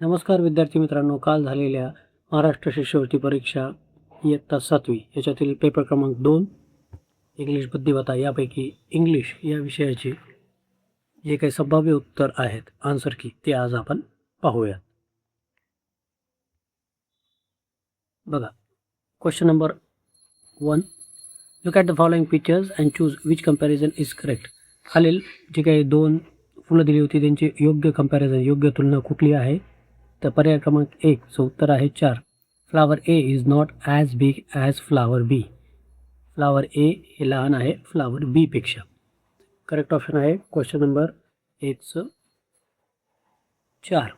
नमस्कार विद्यार्थी मित्रांनो, काल झालेल्या महाराष्ट्र शिष्यवृत्ती परीक्षा इयत्ता 7वी याच्यातील पेपर क्रमांक 2 इंग्लिश बुद्धिमत्ता यापैकी इंग्लिश या विषयाचे जे काही संभाव्य उत्तर आहेत आन्सर की ते आज आपण पाहूया. बघा, question number 1. Look at the following pictures and choose which comparison is correct. खालील जे काही दोन फुलं दिली होती त्यांची योग्य कंपॅरिझन, योग्य तुलना कुठली आहे? तर पर्याय क्रमांक 1 चं उत्तर आहे 4. Flower A is not as big as flower B. Flower A हे लहान आहे फ्लावर बी पेक्षा. करेक्ट ऑप्शन आहे क्वेश्चन नंबर 1 चं 4.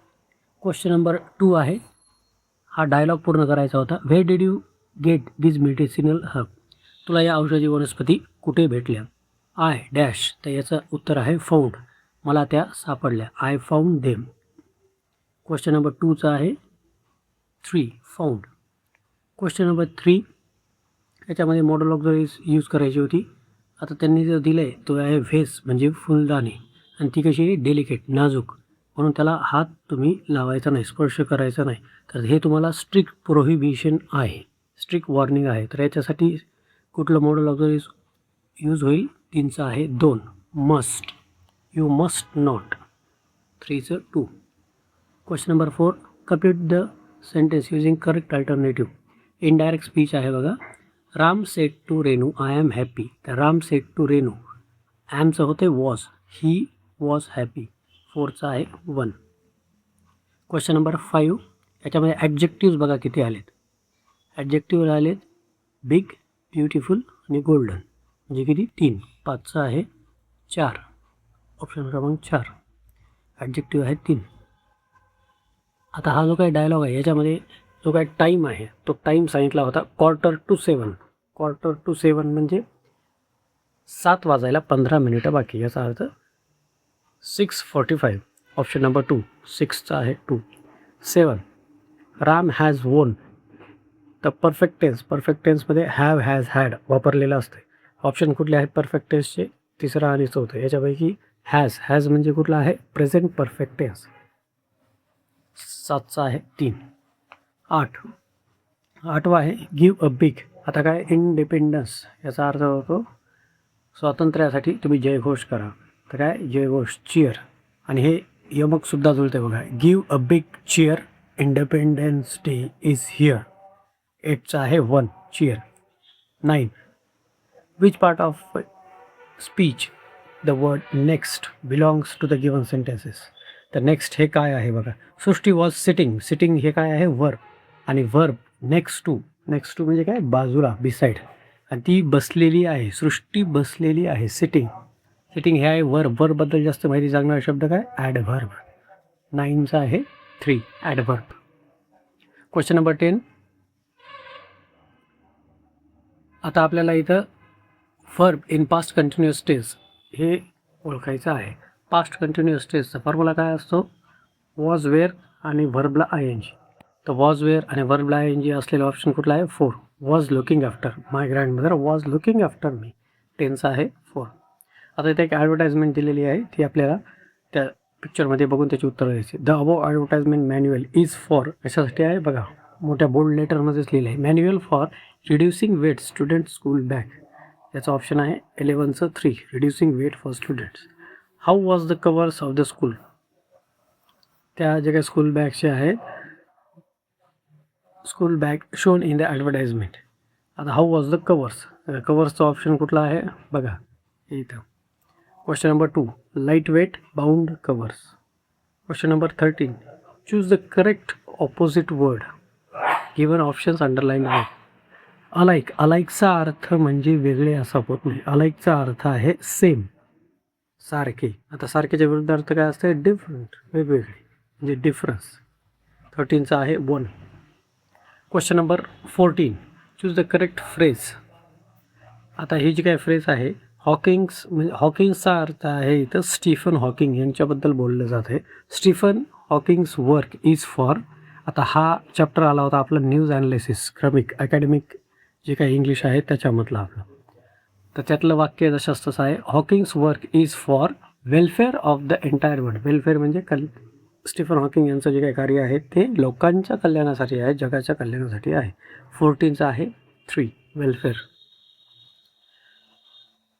क्वेश्चन नंबर 2 आहे, हा डायलॉग पूर्ण करायचा होता. Where did you get this medicinal herb. तुला या औषधी वनस्पती कुठे भेटल्या? I dash. तर याचं उत्तर आहे फाउंड. मला त्या सापडल्या. I found them. Question number 2 चा आहे 3 फाउंड. क्वेश्चन नंबर 3 याच्यामध्ये मॉडल ऑक्झिलरीज यूज करायची होती. आता त्यांनी जो दिलं आहे तो आहे व्हेस म्हणजे फुलदाणी, आणि ती कशी आहे डेलिकेट नाजूक, म्हणून त्याला हात तुम्ही लावायचा नाही, स्पर्श करायचा नाही. तर हे तुम्हाला स्ट्रिक्ट प्रोहिबिशन आहे, स्ट्रिक्ट वॉर्निंग आहे. तर याच्यासाठी कुठलं मॉडल ऑक्झिलरीज यूज होईल? 3 चा आहे 2 मस्ट. You must not. 3 चं 2. Question number 4. Complete the sentence using correct alternative. Indirect speech आहे बघा. Ram said to Renu I am happy. तर राम सेड टू रेनू, ॲमचं होते वॉज, ही वॉज हॅपी. 4 चा आहे 1. क्वेश्चन नंबर 5 याच्यामध्ये ॲडजेक्टिव्ज बघा किती आलेत. ॲडजेक्टिव्ह आलेत बिग, ब्युटिफुल आणि गोल्डन, म्हणजे किती 3. 5 चा आहे 4. ऑप्शन क्रमांक 4 ॲडजेक्टिव्ह आहे 3. आता हा जो काही डायलॉग आहे याच्यामध्ये जो काही टाईम आहे तो टाईम सांगितला होता 6:45. 6:45 म्हणजे 7 वाजायला 15 मिनिटं बाकी, याचा अर्थ 6:45. ऑप्शन नंबर 2 6 चा आहे 2. 7. Ram has won. तर परफेक्ट टेन्स, परफेक्ट टेन्समध्ये हॅव हॅज हॅड वापरलेलं असते. ऑप्शन कुठले आहेत परफेक्ट टेन्सचे? 3 आणि 4. याच्यापैकी हॅज, हॅज म्हणजे कुठला आहे? Present perfect tense. 7 चा आहे 3. 8वा आहे गिव्ह अ बिग. आता काय इंडिपेंडन्स, याचा अर्थ होतो स्वातंत्र्यासाठी तुम्ही जयघोष करा. तर काय जयघोष चिअर, आणि हे यमकसुद्धा जुळते बघा. Give a big cheer, independence day is here. 8 चा आहे 1 cheer. 9. Which part of speech the word next belongs to the given sentences. तर नेक्स्ट हे काय आहे बघा. सृष्टी वॉज सिटिंग. सिटिंग हे काय आहे? वर्ब, आणि verb next to. Next to म्हणजे काय? बाजूला, बिसाईड, आणि ती बसलेली आहे. सृष्टी बसलेली आहे. सिटिंग, सिटिंग हे आहे वर्ब. वर्बबद्दल जास्त माहिती सांगणारा शब्द काय? ॲडव्हर्ब. 9 चा आहे 3 ॲडव्हर्ब. Question number 10. आता आपल्याला इथं verb in past continuous tense हे ओळखायचं आहे. पास्ट कंटिन्युअस टेन्सचा फॉर्म्युला काय असतो? वॉज, वेअर आणि व्हर्बला ING. तर वॉज, वेअर आणि व्हर्बला ING असलेला ऑप्शन कुठला आहे? 4. Was looking after my grandmother was looking after me. 10 आहे 4. आता इथे एक ॲडव्हर्टाइजमेंट दिलेली आहे, ती आपल्याला त्या पिक्चरमध्ये बघून त्याची उत्तरं द्यायची. The above advertisement manual is for, कशासाठी आहे बघा, मोठ्या बोल्ड लेटरमध्येच लिहिलं आहे. Manual for reducing weight student school bag. याचा ऑप्शन आहे 11 चं 3 reducing weight for students. How was the covers of the school. त्या जे काही स्कूल बॅगचे आहेत, school bag shown in the advertisement. आता हाऊ वॉज द कवर्स, कवर्सचा ऑप्शन कुठला आहे बघा इथं. Question number 2 light weight bound covers. Question number 13 choose the correct opposite word. Given options underline आहे. अलाईक, अलाईकचा अर्थ म्हणजे वेगळे असा होत नाही. अलाईकचा अर्थ आहे सेम, सारखे. आता सारखेच्या विरुद्ध अर्थ काय असते? डिफरंट, वेगवेगळे, म्हणजे डिफरन्स. 13 चा आहे 1. Question number 14 choose the correct phrase. आता ही जी काय फ्रेज आहे हॉकिंग्स, म्हणजे हॉकिंग्सचा अर्थ आहे इथं स्टीफन हॉकिंग यांच्याबद्दल बोललं जात आहे. Stephen Hawking's work is for. आता हा चॅप्टर आला होता आपला न्यूज ॲनालिसिस, क्रमिक अकॅडमिक जे काही इंग्लिश आहे त्याच्यामधलं आपलं. तर त्यातलं वाक्य जशाच तसं आहे. Hawking's work is for welfare of the entire world. Welfare म्हणजे स्टीफन हॉकिंग यांचं जे काही कार्य आहे ते लोकांच्या कल्याणासाठी आहे, जगाच्या कल्याणासाठी आहे. 14चं आहे 3 welfare.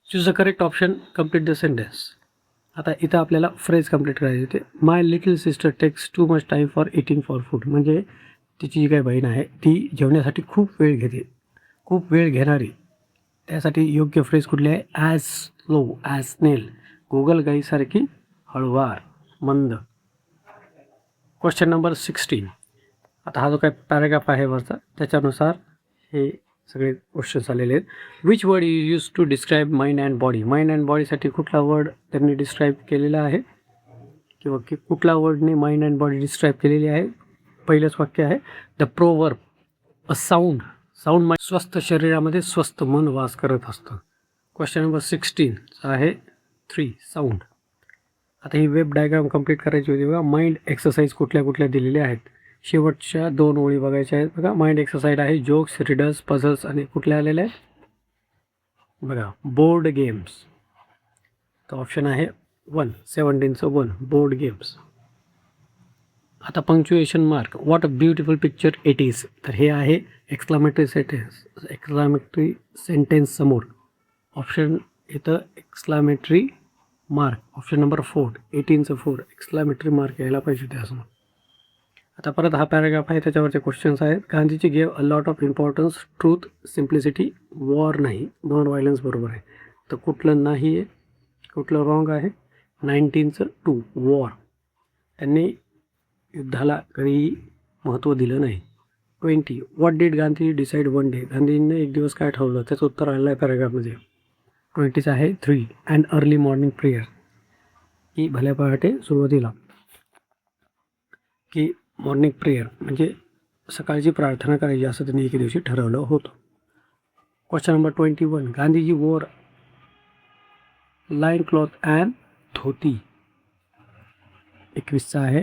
Choose the correct option, complete the sentence. आता इथं आपल्याला फ्रेज कंप्लीट करायची होते. My little sister takes too much time for eating for food. म्हणजे तिची जी काही बहीण आहे ती जेवण्यासाठी खूप वेळ घेते, खूप वेळ घेणारी. त्यासाठी योग्य फ्रेज कुठली आहे? ॲज स्लो ॲज स्नेल, गुगल गाईसारखी हळुवार, मंद. Question number 16. आता हा जो काही पॅराग्राफ आहे वरचा त्याच्यानुसार हे सगळे क्वेश्चन्स आलेले आहेत. Which word you use to describe mind and body. Mind and बॉडीसाठी कुठला वर्ड त्यांनी डिस्क्राईब केलेला आहे किंवा कुठला वर्डने माइंड अँड बॉडी डिस्क्राईब केलेली आहे? पहिलंच वाक्य आहे the proverb, a sound, sound mind, स्वस्थ शरीरामध्ये स्वस्थ मन वास करत असतं. क्वेश्चन नंबर 16 आहे 3 साऊंड. आता ही वेब डायग्राम कंप्लीट करायची होती बघा. माइंड एक्सरसाइज कुठल्या कुठल्या दिलेल्या आहेत, शेवटच्या 2 ओळी बघायच्या आहेत बघा. माइंड एक्सरसाइज आहे जोक्स, रिडल्स, पझल्स आणि कुठल्या आलेल्या आहेत बघा, बोर्ड गेम्स. तर ऑप्शन आहे 1, 17चं 1, बोर्ड गेम्स. आता punctuation mark, what a beautiful picture it is. तर हे आहे एक्सक्लामेटरी सेंटेन्स, एक्सक्लामेटरी सेंटेन्स समोर ऑप्शन येतं exclamatory mark. Option number 4, 18चं 4, exclamatory mark यायला पाहिजे त्यासमोर. आता परत हा पॅराग्राफ आहे त्याच्यावरचे क्वेश्चन्स आहेत. Gandhiji gave a lot of importance truth simplicity war नाही, नॉन व्हायलन्स बरोबर आहे. तर कुठलं नाही आहे, कुठलं रॉंग आहे? 19चं 2 वॉर, त्यांनी युद्धाला कधीही महत्त्व दिलं नाही. 20 what did Gandhi decide one day. गांधींनी एक दिवस काय ठरवलं त्याचं उत्तर आलेलं आहे पॅराग्राफमध्ये. 20चं आहे 3 अँड अर्ली मॉर्निंग प्रेयर, की भल्या पहाटे सुरुवातीला, की मॉर्निंग प्रेयर म्हणजे सकाळची प्रार्थना करायची असं त्यांनी एके दिवशी ठरवलं होतं. क्वेश्चन नंबर 21 गांधीजी वोर लाईन क्लॉथ अँड धोती. 21चा आहे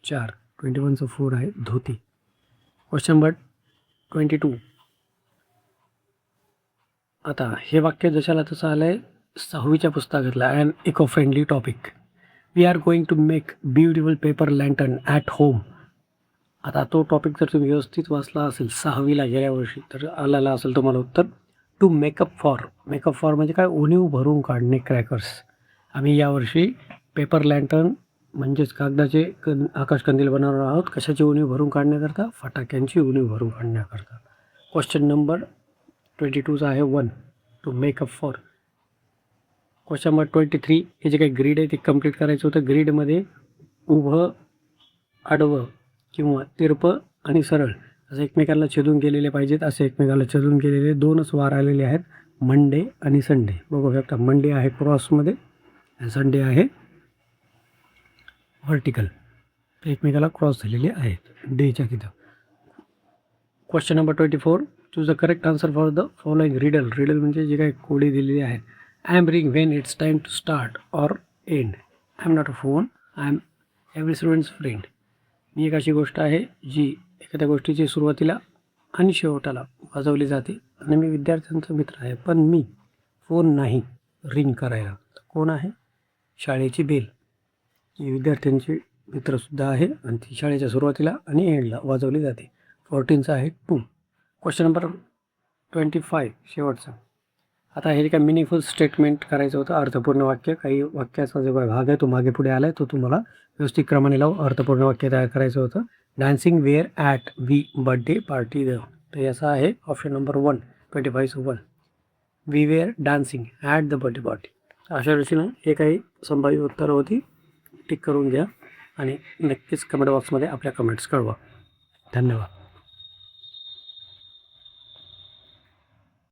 4, 21चं 4 आहे धोती. Question number 22. आता हे वाक्य जशाला तसं आलं आहे 6वीच्या पुस्तकातलं and eco friendly topic. We are going to make beautiful paper lantern at home. आता तो टॉपिक जर तुम्ही व्यवस्थित वाचला असेल 6वीला गेल्या वर्षी तर आलेला असेल तुम्हाला उत्तर. To make up for, make up for म्हणजे काय? उणीव भरून काढणे, क्रॅकर्स. आम्ही यावर्षी पेपर लँटर्न म्हणजेच कागदाचे आकाशकंदील बनवणार आहोत. कशाची उणीव भरून काढण्याकरता? फटाक्यांची उणीव भरून काढण्याकरता. क्वेश्चन नंबर 22चा आहे 1 to make up for. Question number 23 हे जे काही ग्रीड आहे ते कंप्लीट करायचं होतं. ग्रीडमध्ये उभं, आडवं किंवा तिरपं आणि सरळ असं एकमेकांना छेदून गेलेले पाहिजेत. असे एकमेकाला छेदून गेलेले 2च वार आलेले आहेत, मंडे आणि संडे. बघू शकता मंडे आहे क्रॉसमध्ये आणि संडे आहे व्हर्टिकल, एकमेकाला क्रॉस झालेले आहेत डेच्या तिथं. Question number 24 choose the correct answer for the following riddle. Riddle म्हणजे जे काही कोडी दिलेली आहेत. I am ring when it's time to start or end. I am not a phone, I am every students friend. ही एक अशी गोष्ट आहे जी एखाद्या गोष्टीची सुरुवातीला आणि शेवटाला वाजवली जाते आणि मी विद्यार्थ्यांचा मित्र आहे, पण मी फोन नाही रिंग करायला. कोण आहे? शाळेची बेल. ही विद्यार्थ्यांची मित्रसुद्धा आहे आणि ती शाळेच्या सुरुवातीला आणि एंडला वाजवली जाते. 14चा आहे 2. क्वेश्चन नंबर 25 शेवटचा. आता हे जे काय मिनिंगफुल स्टेटमेंट करायचं होतं, अर्थपूर्ण वाक्य. काही वाक्याचा जो काही भाग आहे तो मागे पुढे आला आहे, तो तुम्हाला व्यवस्थित क्रमाने लावून अर्थपूर्ण वाक्य तयार करायचं होतं. Dancing were at we birthday party the. तर याचा आहे ऑप्शन नंबर 1, 25चं 1. We were dancing at the birthday party. अशा रीतीनं हे काही संभाव्य उत्तरं होती. टिक करून घ्या आणि नक्कीच कमेंट बॉक्समध्ये आपल्या कमेंट्स कळवा. धन्यवाद.